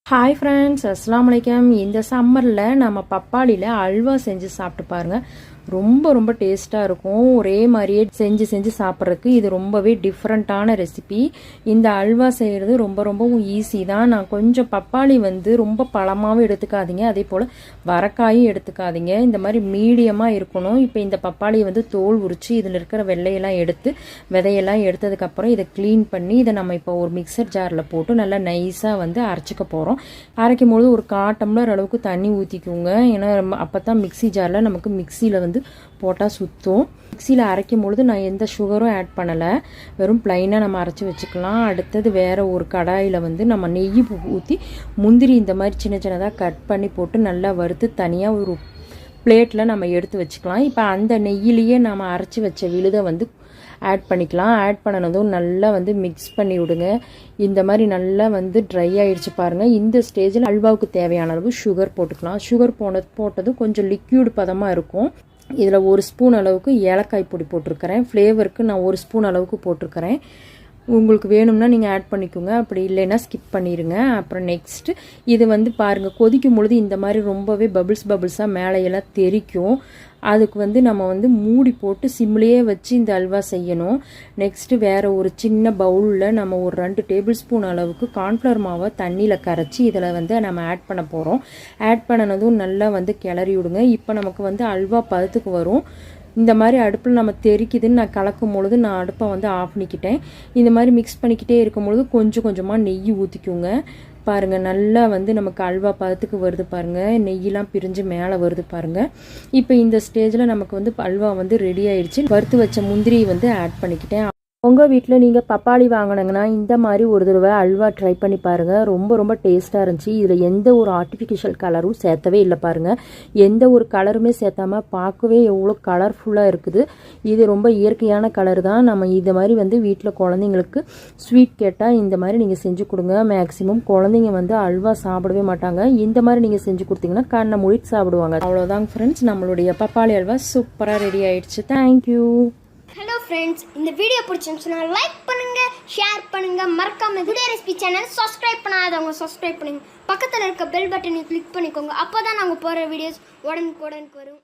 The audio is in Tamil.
ஹாய் ஃப்ரெண்ட்ஸ், அஸ்ஸலாமு அலைக்கும். இந்த சம்மரில் நம்ம பப்பாளியில் அல்வா செஞ்சு சாப்பிட்டு பாருங்கள். ரொம்ப ரொம்ப டேஸ்ட்டாக இருக்கும். ஒரே மாதிரியே செஞ்சு சாப்பிட்றதுக்கு இது ரொம்பவே டிஃப்ரெண்ட்டான ரெசிபி. இந்த அல்வா செய்கிறது ரொம்பவும் ஈஸி தான். நான் கொஞ்சம் பப்பாளி ரொம்ப பழமாகவும் எடுத்துக்காதீங்க, அதே போல் வரக்காயும் எடுத்துக்காதீங்க. இந்த மாதிரி மீடியமாக இருக்கணும். இப்போ இந்த பப்பாளியை தோல் உரித்து இதில் இருக்கிற வெள்ளையெல்லாம் எடுத்து விதையெல்லாம் எடுத்ததுக்கப்புறம் இதை க்ளீன் பண்ணி இதை நம்ம இப்போ ஒரு மிக்சர் ஜாரில் போட்டு நல்லா நைஸாக அரைச்சிக்க போகிறோம். அரைக்கும் பொழுது ஒரு 1/4 டம்ளர் அளவுக்கு தண்ணி ஊற்றிக்குங்க. ஏன்னா அப்போ தான் மிக்சி ஜாரில் நமக்கு மிக்சியில் போட்டால் சுற்றும். மிக்சியில் அரைக்கும் பொழுது நான் எந்த சுகரும் ஆட் பண்ணலை, வெறும் ப்ளைனாக நம்ம அரைச்சி வச்சுக்கலாம். அடுத்தது வேறு ஒரு கடாயில் நம்ம நெய் ஊற்றி முந்திரி இந்த மாதிரி சின்னதாக கட் பண்ணி போட்டு நல்லா வறுத்து தனியாக ஒரு பிளேட்டில் நம்ம எடுத்து வச்சுக்கலாம். இப்போ அந்த நெய்யிலேயே நம்ம அரைச்சி வச்ச விழுதை ஆட் பண்ணிக்கலாம். ஆட் பண்ணனதும் நல்லா மிக்ஸ் பண்ணி விடுங்க. இந்த மாதிரி நல்லா ட்ரை ஆகிடுச்சு பாருங்கள். இந்த ஸ்டேஜில் அல்வாவுக்கு தேவையான அளவு சுகர் போட்டுக்கலாம். சுகர் போட்டதும் கொஞ்சம் லிக்யூட் பதமாக இருக்கும். இதில் 1 ஸ்பூன் அளவுக்கு ஏலக்காய் பொடி போட்டிருக்கிறேன். ஃப்ளேவருக்கு நான் 1 ஸ்பூன் அளவுக்கு போட்டிருக்கிறேன். உங்களுக்கு வேணும்னா நீங்கள் ஆட் பண்ணிக்கோங்க, அப்படி இல்லைன்னா ஸ்கிப் பண்ணிடுங்க. அப்புறம் நெக்ஸ்ட்டு இது பாருங்கள், கொதிக்கும் பொழுது இந்த மாதிரி ரொம்பவே பபிள்ஸாக மேலையெல்லாம் தெரிக்கும். அதுக்கு நம்ம மூடி போட்டு சிம்லேயே வச்சு இந்த அல்வா செய்யணும். நெக்ஸ்ட்டு வேறு ஒரு சின்ன பவுலில் நம்ம ஒரு 2 டேபிள் ஸ்பூன் அளவுக்கு கார்ன்ஃப்ளவர் மாவை தண்ணியில் கரைச்சி இதில் நம்ம ஆட் பண்ண போகிறோம். ஆட் பண்ணனதும் நல்லா கிளறி விடுங்க. இப்போ நமக்கு அல்வா பதத்துக்கு வரும். இந்த மாதிரி அடுப்பில் நம்ம தெரிக்குதுன்னு நான் கலக்கும் பொழுது நான் அடுப்பை ஆஃப் பண்ணிக்கிட்டேன். இந்த மாதிரி மிக்ஸ் பண்ணிக்கிட்டே இருக்கும் பொழுது கொஞ்சமாக நெய் ஊற்றிக்குங்க. பாருங்கள், நல்லா நமக்கு அல்வா பதத்துக்கு வருது பாருங்கள். நெய்யெலாம் பிரிஞ்சு மேலே வருது பாருங்கள். இப்போ இந்த ஸ்டேஜில் நமக்கு அல்வா ரெடி ஆயிடுச்சு. வறுத்து வச்ச முந்திரியை ஆட் பண்ணிக்கிட்டேன். உங்கள் வீட்டில் நீங்கள் பப்பாளி வாங்கினீங்கன்னா இந்த மாதிரி ஒரு தடவை அல்வா ட்ரை பண்ணி பாருங்கள். ரொம்ப டேஸ்ட்டாக இருந்துச்சு. இதில் எந்த ஒரு ஆர்டிஃபிஷியல் கலரும் சேர்த்தவே இல்லை பாருங்கள். எந்த ஒரு கலருமே சேர்த்தாமல் பார்க்கவே எவ்வளோ கலர்ஃபுல்லாக இருக்குது. இது ரொம்ப இயற்கையான கலர் தான். நம்ம இந்த மாதிரி வீட்டில் குழந்தைங்களுக்கு ஸ்வீட் கேட்டால் இந்த மாதிரி நீங்கள் செஞ்சு கொடுங்க. மேக்ஸிமம் குழந்தைங்க அல்வா சாப்பிடவே மாட்டாங்க. இந்த மாதிரி நீங்கள் செஞ்சு கொடுத்தீங்கன்னா கண்ணை மூடிட்டு சாப்பிடுவாங்க. அவ்வளோதாங்க ஃப்ரெண்ட்ஸ், நம்மளுடைய பப்பாளி அல்வா சூப்பராக ரெடி ஆயிடுச்சு. தேங்க்யூ. ஹலோ ஃப்ரெண்ட்ஸ், இந்த வீடியோ பிடிச்சிருந்துச்சுன்னா லைக் பண்ணுங்கள், ஷேர் பண்ணுங்கள், மறக்காம டுடே ரெசிபி சேனல் சப்ஸ்கிரைப் பண்ணாதவங்க சப்ஸ்கிரைப் பண்ணுங்கள். பக்கத்தில் இருக்க பெல் பட்டனை கிளிக் பண்ணிக்கோங்க. அப்போ தான் நாங்கள் போகிற வீடியோஸ் உடனுக்குடனுக்கு வரும்.